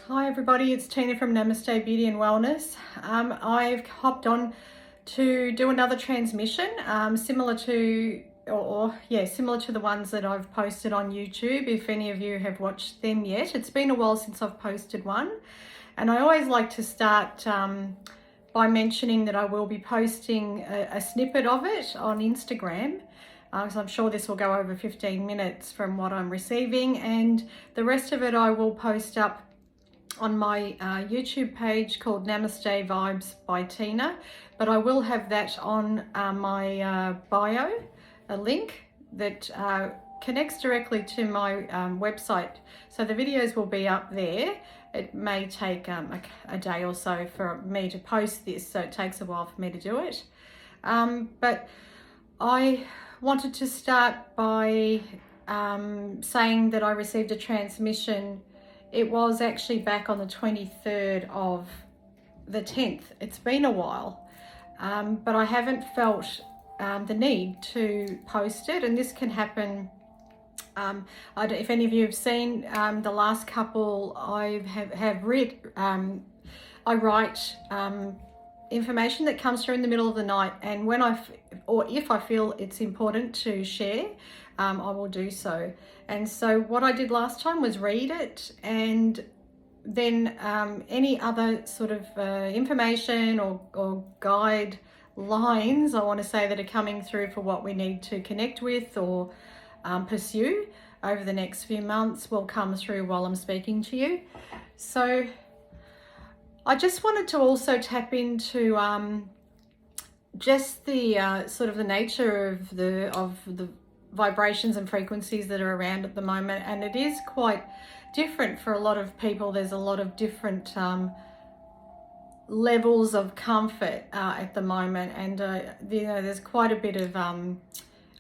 Hi everybody, it's Tina from Namaste Beauty and Wellness. I've hopped on to do another transmission similar to similar to the ones that I've posted on YouTube, if any of you have watched them yet. It's been a while since I've posted one, and I always like to start by mentioning that I will be posting a snippet of it on Instagram. So I'm sure this will go over 15 minutes from what I'm receiving, and the rest of it I will post up on my YouTube page called Namaste Vibes by Tina, but I will have that on my bio, a link that connects directly to my website. So the videos will be up there. It may take a day or so for me to post this, so it takes a while for me to do it. But I wanted to start by saying that I received a transmission. It was actually back on the 23rd of the 10th. It's been a while, but I haven't felt the need to post it, and this can happen. If any of you have seen the last couple I have read, I write information that comes through in the middle of the night, and when if I feel it's important to share, I will do so. And so what I did last time was read it, and then any other sort of information or guidelines, I want to say, that are coming through for what we need to connect with or pursue over the next few months will come through while I'm speaking to you. So I just wanted to also tap into just the sort of the nature of the vibrations and frequencies that are around at the moment, and it is quite different for a lot of people. There's a lot of different levels of comfort at the moment, and there's quite a bit of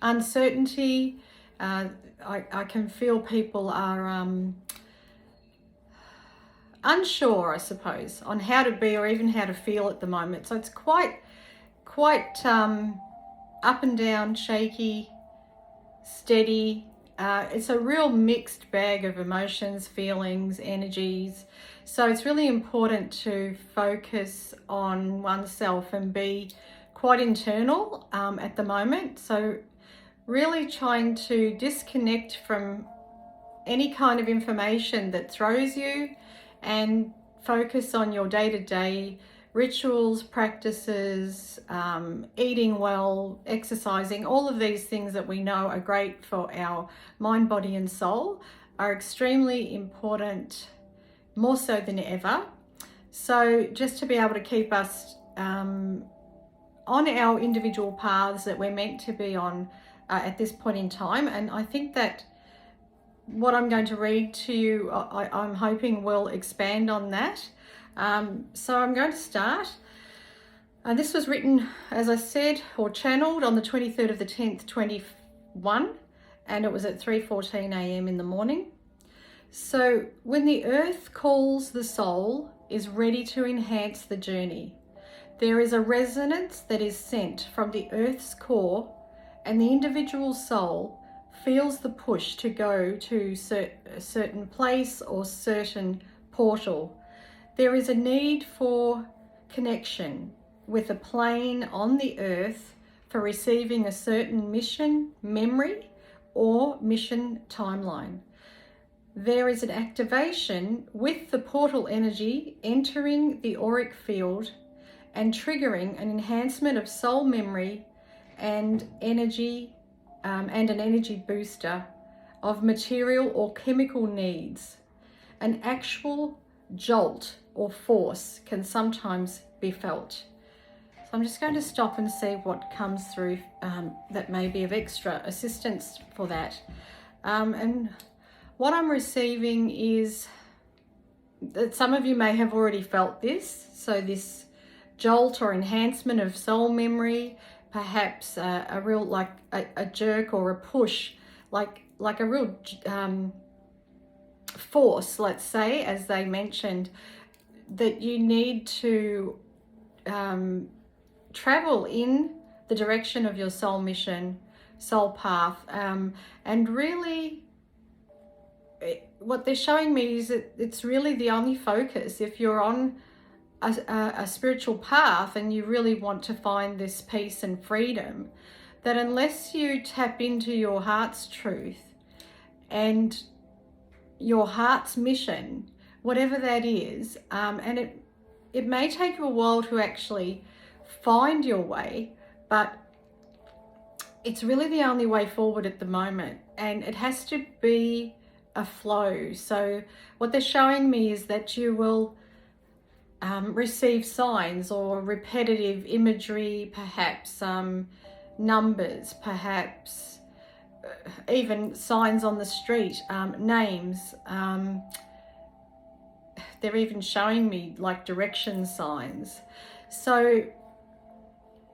uncertainty. I can feel people are unsure, I suppose, on how to be or even how to feel at the moment. So it's quite up and down, shaky, steady. It's a real mixed bag of emotions, feelings, energies. So it's really important to focus on oneself and be quite internal at the moment. So really trying to disconnect from any kind of information that throws you and focus on your day-to-day rituals, practices, eating well, exercising. All of these things that we know are great for our mind, body and soul are extremely important, more so than ever. So just to be able to keep us on our individual paths that we're meant to be on at this point in time. And I think that what I'm going to read to you, I'm hoping will expand on that. So I'm going to start. This was written, as I said, or channeled on the 23rd of the 10th, 21, and it was at 3:14 a.m. in the morning. So when the earth calls, the soul is ready to enhance the journey. There is a resonance that is sent from the earth's core, and the individual soul feels the push to go to a certain place or certain portal. There is a need for connection with a plane on the earth for receiving a certain mission, memory, or mission timeline. There is an activation with the portal energy entering the auric field and triggering an enhancement of soul memory and energy, and an energy booster of material or chemical needs. An actual jolt or force can sometimes be felt. So I'm just going to stop and see what comes through that may be of extra assistance for that. And what I'm receiving is that some of you may have already felt this. So this jolt or enhancement of soul memory, perhaps a real, like a jerk or a push, like a real force, let's say, as they mentioned, that you need to travel in the direction of your soul mission, soul path, and really what they're showing me is that it's really the only focus. If you're on a spiritual path and you really want to find this peace and freedom, that unless you tap into your heart's truth and your heart's mission, whatever that is, and it may take you a while to actually find your way, but it's really the only way forward at the moment, and it has to be a flow. So what they're showing me is that you will receive signs or repetitive imagery, perhaps numbers, perhaps even signs on the street, names. They're even showing me like direction signs. So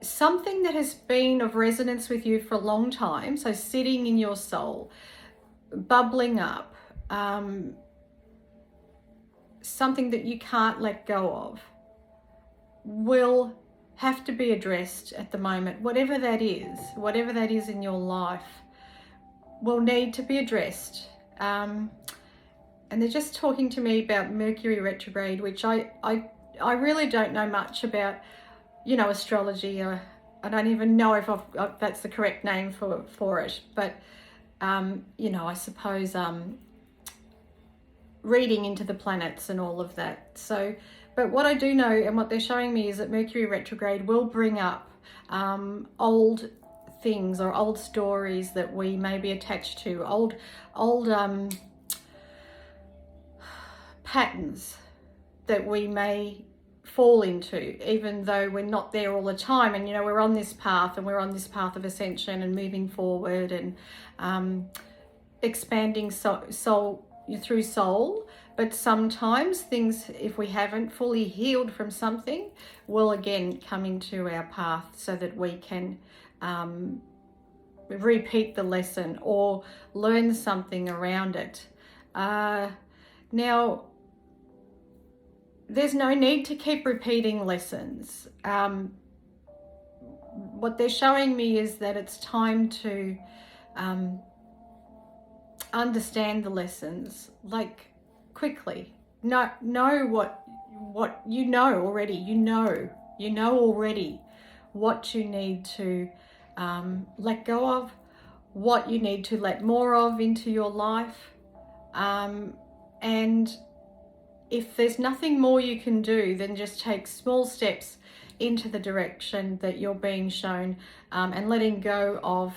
something that has been of resonance with you for a long time, so sitting in your soul, bubbling up, something that you can't let go of, will have to be addressed at the moment. Whatever that is in your life, will need to be addressed. And they're just talking to me about Mercury retrograde, which I really don't know much about, astrology. I don't even know if that's the correct name for it. But, I suppose reading into the planets and all of that. So, but what I do know and what they're showing me is that Mercury retrograde will bring up old things or old stories that we may be attached to, old patterns that we may fall into, even though we're not there all the time. And we're on this path, and we're on this path of ascension and moving forward and expanding soul through soul. But sometimes things, if we haven't fully healed from something, will again come into our path so that we can repeat the lesson or learn something around it. Now, there's no need to keep repeating lessons. What they're showing me is that it's time to understand the lessons, like quickly. Know what you know already. You know already what you need to let go of, what you need to let more of into your life, and if there's nothing more you can do, then just take small steps into the direction that you're being shown, and letting go of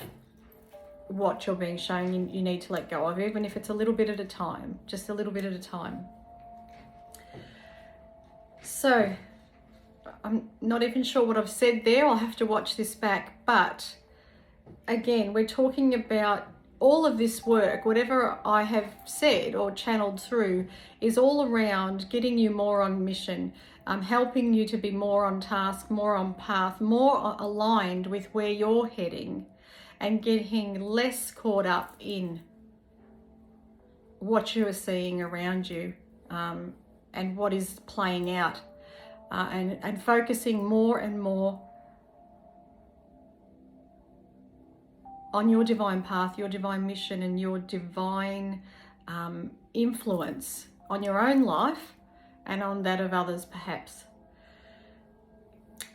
what you're being shown you need to let go of, even if it's a little bit at a time, just a little bit at a time. So I'm not even sure what I've said there. I'll have to watch this back. But again, we're talking about all of this work, whatever I have said or channeled through, is all around getting you more on mission, helping you to be more on task, more on path, more aligned with where you're heading, and getting less caught up in what you are seeing around you, and what is playing out, and focusing more and more on your divine path, your divine mission, and your divine influence on your own life and on that of others, perhaps.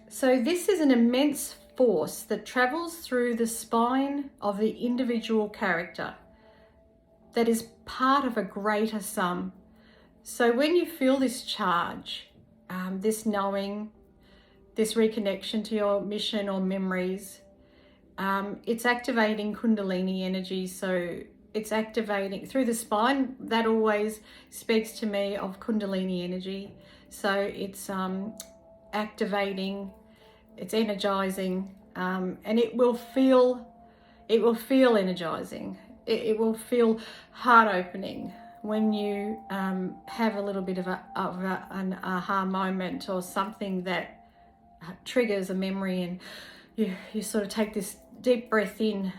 So this is an immense force that travels through the spine of the individual character that is part of a greater sum. So when you feel this charge, this knowing, this reconnection to your mission or memories, it's activating Kundalini energy. So it's activating through the spine. That always speaks to me of Kundalini energy. So it's activating, it's energizing, and it will feel energizing. It will feel heart opening when you have a little bit of an aha moment or something that triggers a memory, and you sort of take this deep breath in,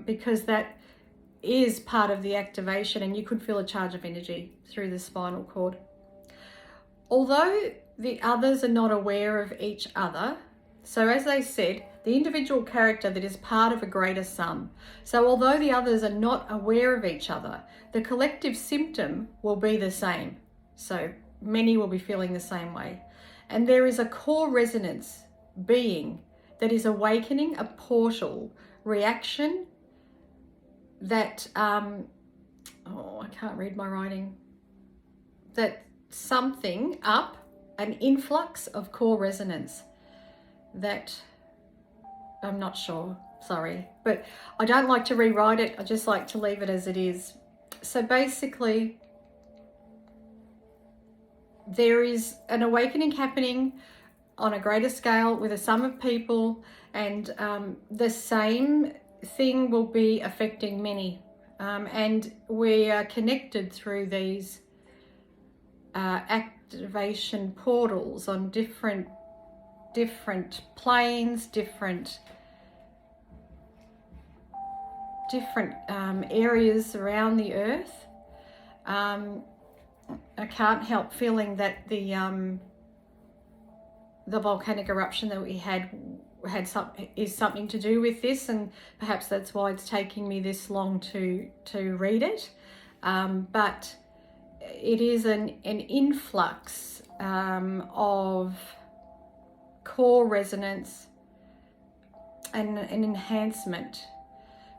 because that is part of the activation, and you could feel a charge of energy through the spinal cord. Although the others are not aware of each other, so as they said, the individual character that is part of a greater sum. So although the others are not aware of each other, the collective symptom will be the same. So many will be feeling the same way. And there is a core resonance being that is awakening a portal reaction that, I can't read my writing, that something up, an influx of core resonance that, I'm not sure, sorry, but I don't like to rewrite it. I just like to leave it as it is. So basically, there is an awakening happening on a greater scale with a sum of people, and the same thing will be affecting many. And we are connected through these activation portals on different planes, different areas around the earth. I can't help feeling that the volcanic eruption that we had something to do with this, and perhaps that's why it's taking me this long to read it. But it is an influx of core resonance and an enhancement.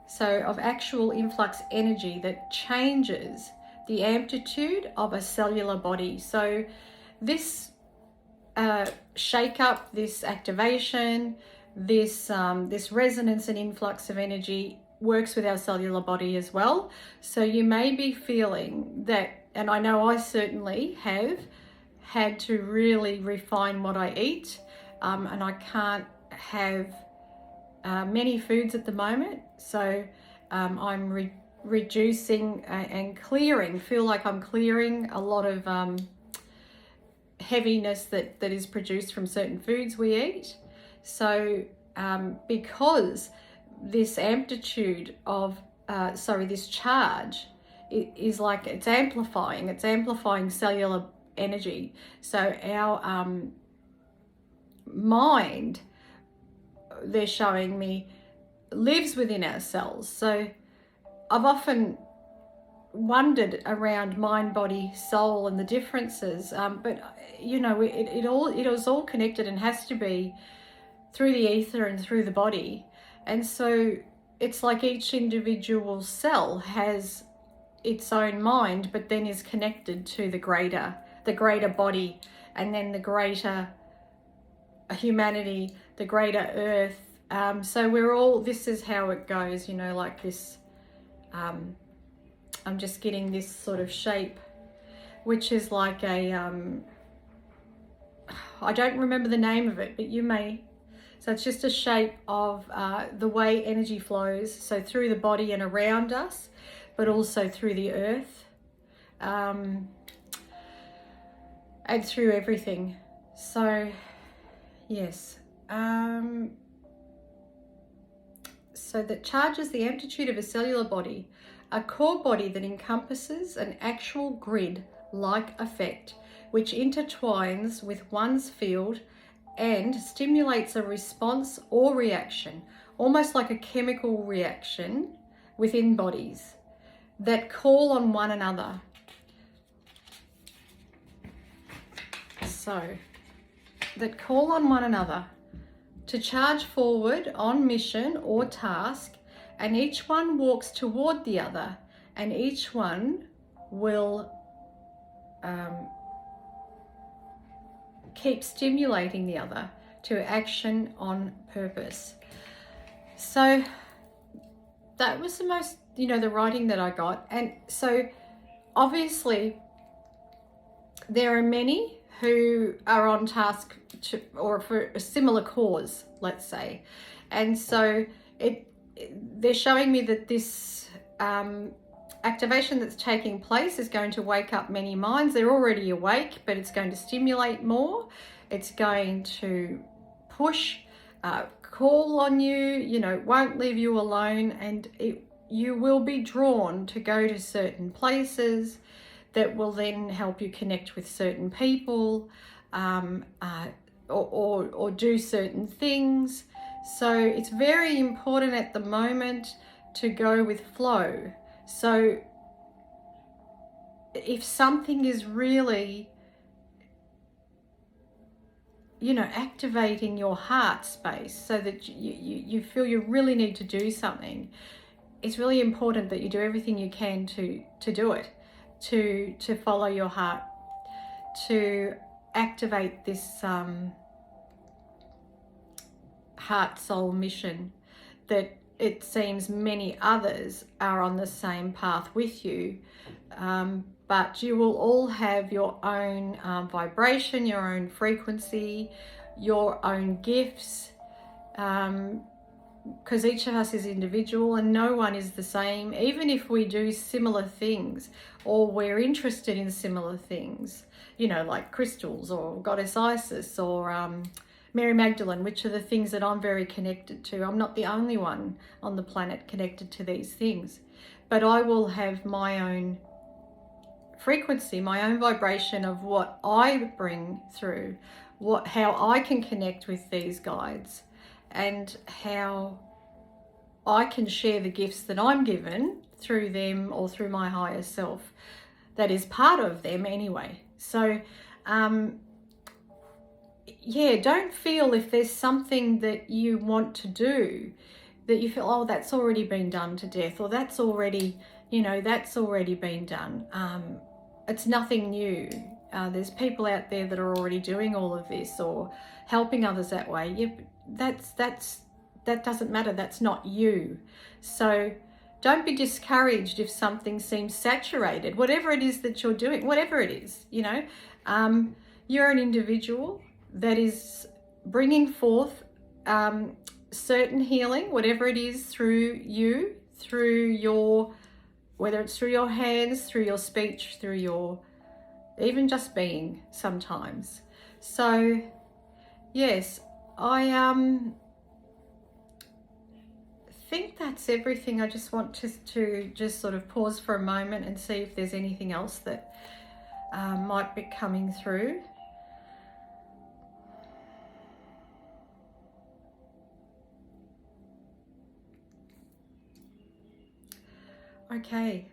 So of actual influx energy that changes the amplitude of a cellular body. So this shake up, this activation, this resonance and influx of energy works with our cellular body as well. So you may be feeling that, and I know I certainly have had to really refine what I eat, and I can't have many foods at the moment. So I'm reducing and clearing, feel like I'm clearing a lot of heaviness that is produced from certain foods we eat. So because this amplitude of, this charge is like, it's amplifying cellular energy. So our mind, they're showing me, lives within our cells. So I've often wondered around mind, body, soul and the differences, but you know, it is all connected and has to be through the ether and through the body. And so it's like each individual cell has its own mind, but then is connected to the greater body, and then the greater humanity, the greater earth. So we're all, this is how it goes, you know, like this. I'm just getting this sort of shape, which is like a, I don't remember the name of it, but you may. So it's just a shape of the way energy flows, so through the body and around us, but also through the earth, and through everything. So, yes. So that charges the amplitude of a cellular body, a core body that encompasses an actual grid-like effect, which intertwines with one's field and stimulates a response or reaction, almost like a chemical reaction within bodies that call on one another. So, that call on one another to charge forward on mission or task, and each one walks toward the other, and each one will keep stimulating the other to action on purpose. So that was the most, you know, the writing that I got. And so obviously there are many who are on task to, or for a similar cause, let's say. And so they're showing me that this activation that's taking place is going to wake up many minds. They're already awake, but it's going to stimulate more. It's going to push, call on you, you know, won't leave you alone, and you will be drawn to go to certain places that will then help you connect with certain people, or do certain things. So it's very important at the moment to go with flow. So if something is really, you know, activating your heart space so that you feel you really need to do something, it's really important that you do everything you can to do it, to follow your heart, to activate this heart soul mission that it seems many others are on the same path with you, but you will all have your own vibration, your own frequency, your own gifts, because each of us is individual and no one is the same, even if we do similar things or we're interested in similar things, you know, like crystals or Goddess Isis or Mary Magdalene, which are the things that I'm very connected to. I'm not the only one on the planet connected to these things, but I will have my own frequency, my own vibration of what I bring through, how I can connect with these guides, and how I can share the gifts that I'm given through them or through my higher self that is part of them anyway. So yeah, don't feel if there's something that you want to do that you feel, oh, that's already been done to death, or that's already, you know, that's already been done. It's nothing new. There's people out there that are already doing all of this or helping others that way. Yep, that doesn't matter. That's not you. So don't be discouraged if something seems saturated, whatever it is that you're doing, whatever it is, you know. You're an individual that is bringing forth certain healing, whatever it is, through you, through your, whether it's through your hands, through your speech, through your, even just being sometimes. So yes, I think that's everything. I just want to just sort of pause for a moment and see if there's anything else that might be coming through. Okay,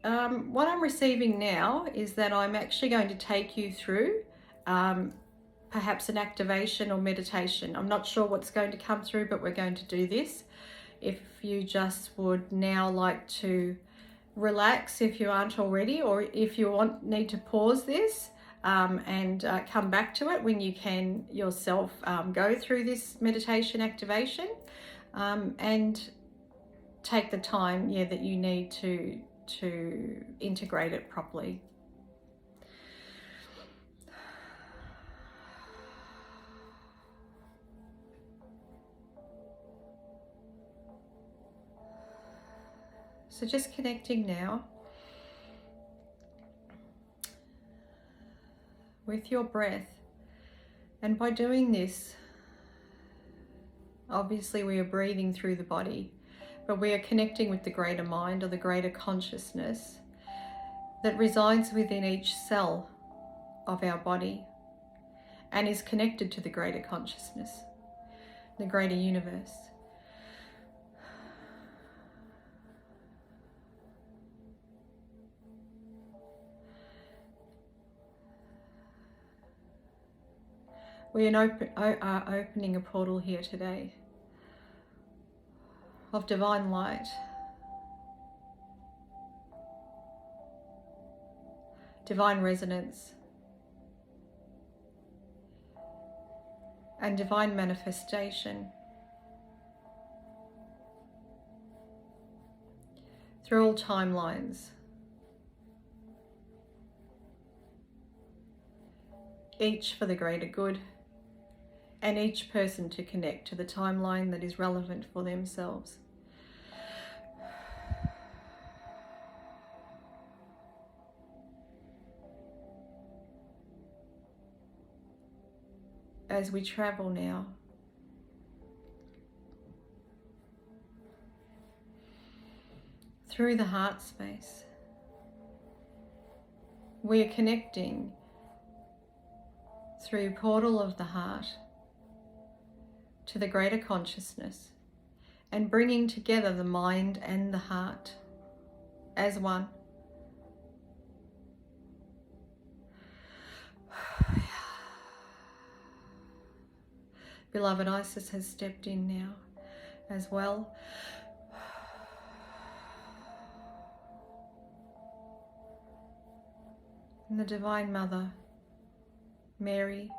what I'm receiving now is that I'm actually going to take you through perhaps an activation or meditation. I'm not sure what's going to come through, but we're going to do this. If you just would now like to relax if you aren't already, or if you need to pause this and come back to it when you can yourself go through this meditation activation, and take the time that you need to integrate it properly. So just connecting now with your breath. And by doing this, obviously we are breathing through the body, but we are connecting with the greater mind, or the greater consciousness that resides within each cell of our body and is connected to the greater consciousness, the greater universe. We are opening a portal here today of divine light, divine resonance, and divine manifestation through all timelines, each for the greater good, and each person to connect to the timeline that is relevant for themselves. As we travel now through the heart space, we are connecting through portal of the heart to the greater consciousness and bringing together the mind and the heart as one. Beloved Isis has stepped in now as well. And the Divine Mother, Mary,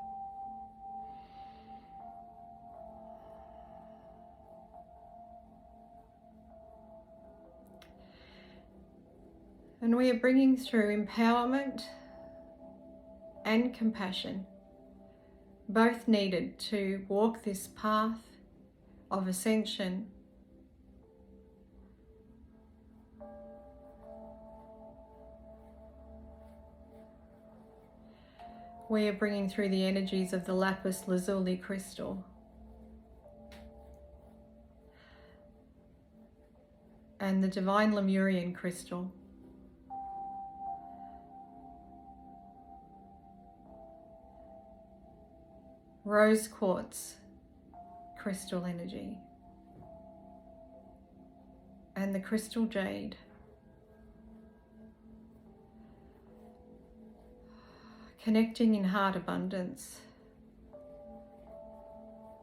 and we are bringing through empowerment and compassion, both needed to walk this path of ascension. We are bringing through the energies of the lapis lazuli crystal and the divine Lemurian crystal, rose quartz crystal energy, and the crystal jade. Connecting in heart abundance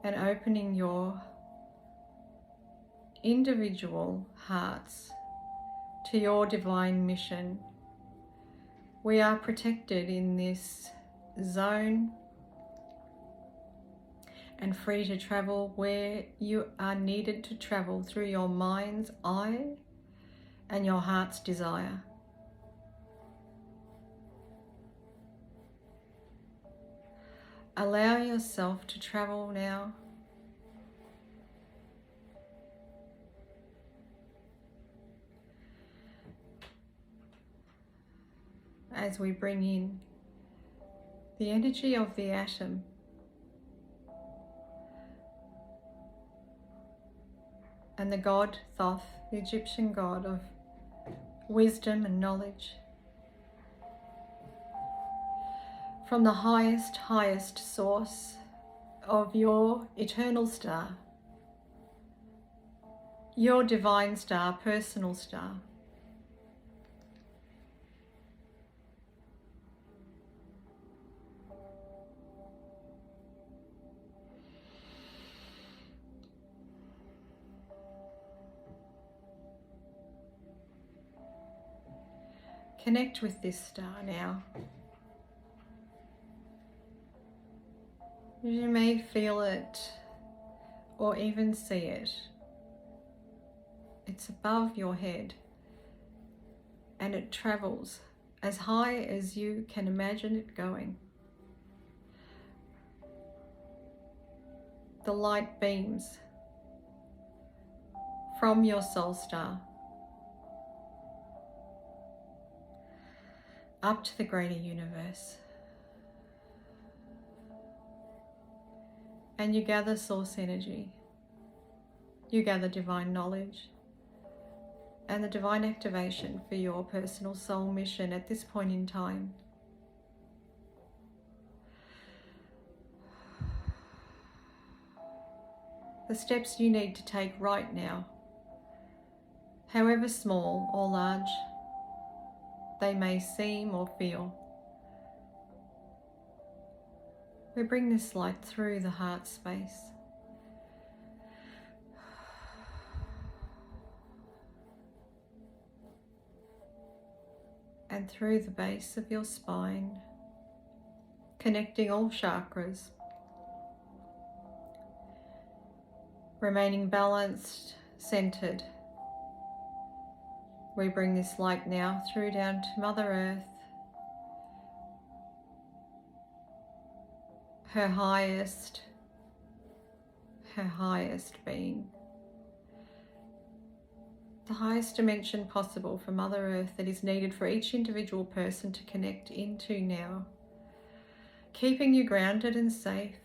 and opening your individual hearts to your divine mission. We are protected in this zone and free to travel where you are needed to travel through your mind's eye and your heart's desire. Allow yourself to travel now. As we bring in the energy of the atom, and the god Thoth, the Egyptian god of wisdom and knowledge, from the highest source of your eternal star, your divine star, personal star. Connect with this star now. You may feel it or even see it. It's above your head and it travels as high as you can imagine it going. The light beams from your soul star up to the greater universe. And you gather source energy, you gather divine knowledge and the divine activation for your personal soul mission at this point in time. The steps you need to take right now, however small or large they may seem or feel. We bring this light through the heart space. And through the base of your spine, connecting all chakras, remaining balanced, centered. We bring this light now through down to Mother Earth, her highest being, the highest dimension possible for Mother Earth that is needed for each individual person to connect into now, keeping you grounded and safe.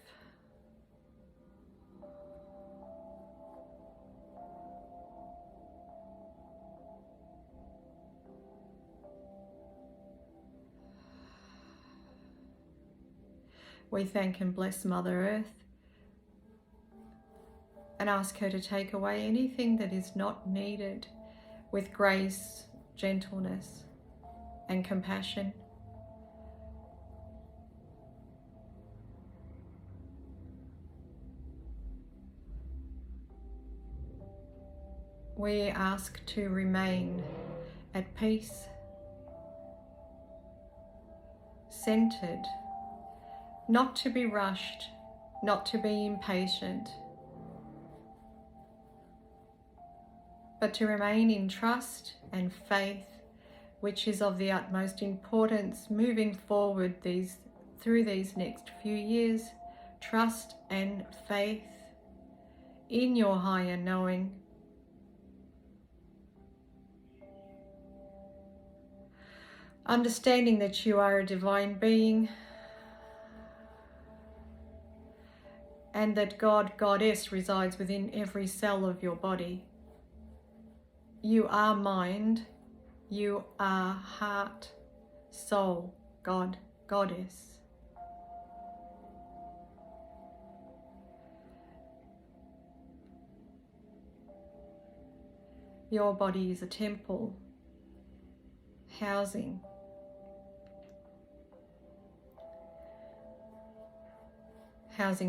We thank and bless Mother Earth and ask her to take away anything that is not needed with grace, gentleness, and compassion. We ask to remain at peace, centered, not to be rushed, not to be impatient, but to remain in trust and faith, which is of the utmost importance moving forward through these next few years. Trust and faith in your higher knowing. Understanding that you are a divine being and that God, Goddess, resides within every cell of your body. You are mind, you are heart, soul, God, Goddess. Your body is a temple, housing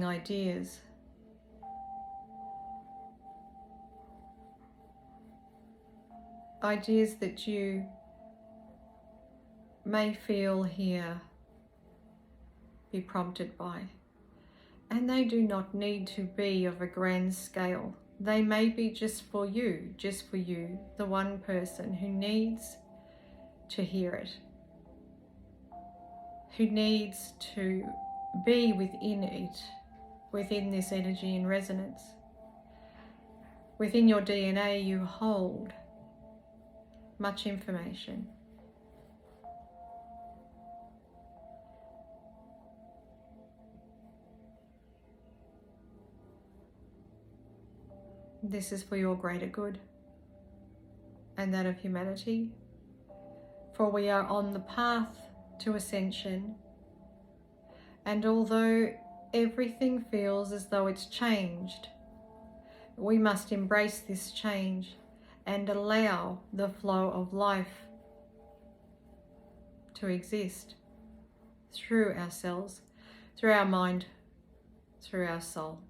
ideas, ideas that you may feel here, be prompted by. And they do not need to be of a grand scale. They may be just for you, the one person who needs to hear it, who needs to be within it, within this energy and resonance. Within your DNA you hold much information. This is for your greater good and that of humanity, for we are on the path to ascension. And although everything feels as though it's changed, we must embrace this change and allow the flow of life to exist through ourselves, through our mind, through our soul.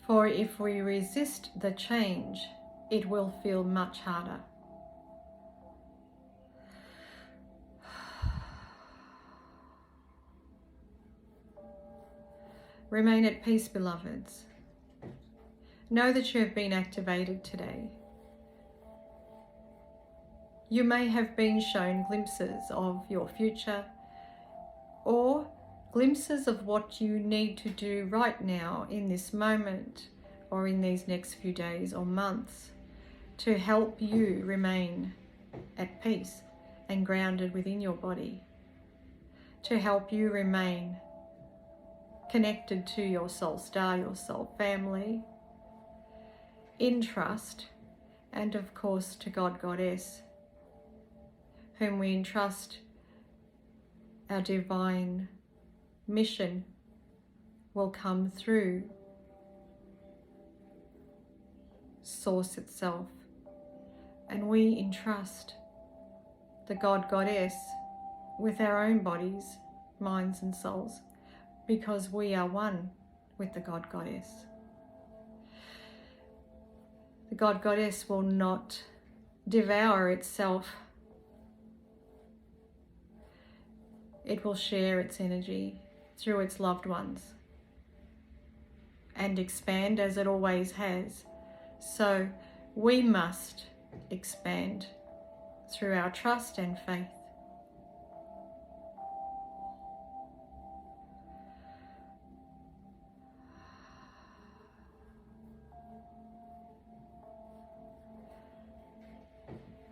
For if we resist the change, it will feel much harder. Remain at peace, beloveds. Know that you have been activated today. You may have been shown glimpses of your future or glimpses of what you need to do right now in this moment or in these next few days or months to help you remain at peace and grounded within your body, to help you remain connected to your soul star, your soul family, in trust, and of course to God, Goddess, whom we entrust our divine mission will come through Source itself. And we entrust the God, Goddess with our own bodies, minds and souls, because we are one with the God, Goddess. The God, Goddess will not devour itself. It will share its energy through its loved ones and expand as it always has. So we must expand through our trust and faith.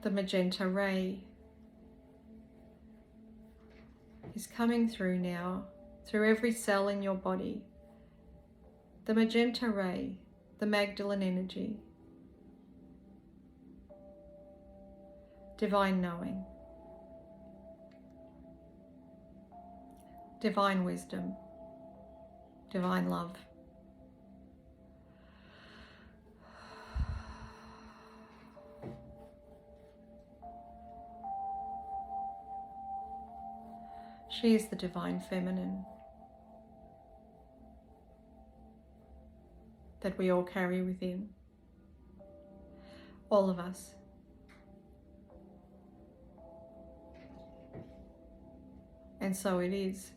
The magenta ray is coming through now, through every cell in your body. The magenta ray, the Magdalene energy, divine knowing, divine wisdom, divine love. She is the divine feminine that we all carry within, all of us. And so it is.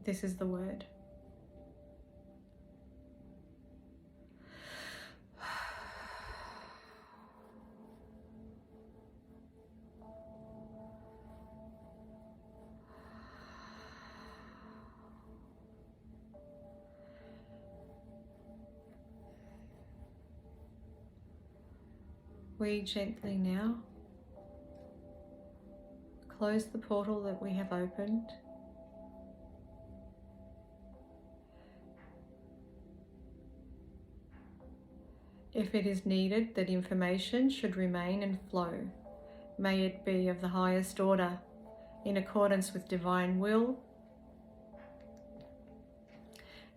This is the word. We gently now close the portal that we have opened. If it is needed that information should remain and flow, may it be of the highest order, in accordance with divine will,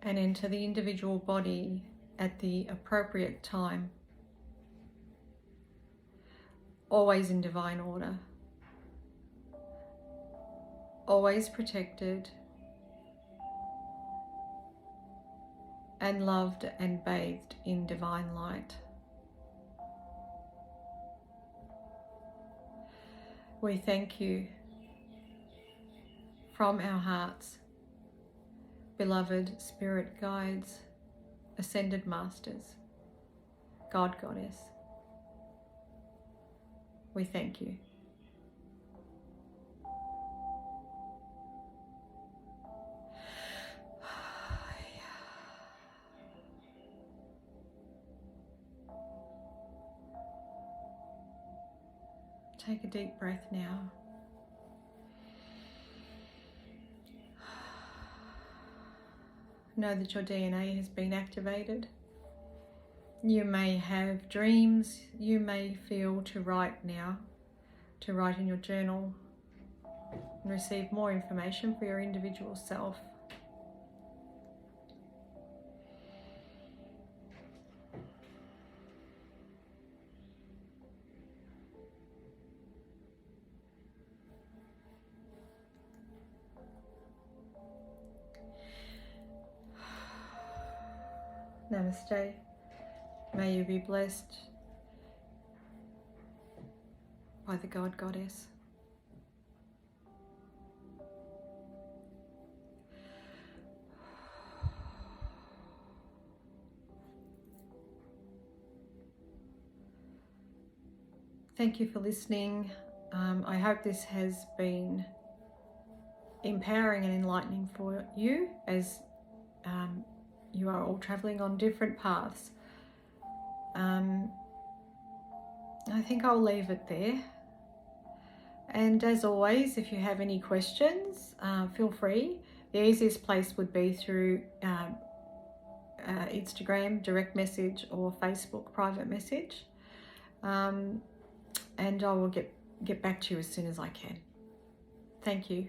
and enter the individual body at the appropriate time, always in divine order, always protected and loved and bathed in divine light. We thank you from our hearts, beloved spirit guides, ascended masters, God, Goddess. We thank you. Take a deep breath now. Know that your DNA has been activated. You may have dreams, you may feel to write now, to write in your journal and receive more information for your individual self. Namaste. May you be blessed by the God, Goddess. Thank you for listening. I hope this has been empowering and enlightening for you as you are all traveling on different paths. I think I'll leave it there. And as always, if you have any questions, feel free. The easiest place would be through Instagram direct message or Facebook private message. And I will get back to you as soon as I can. Thank you.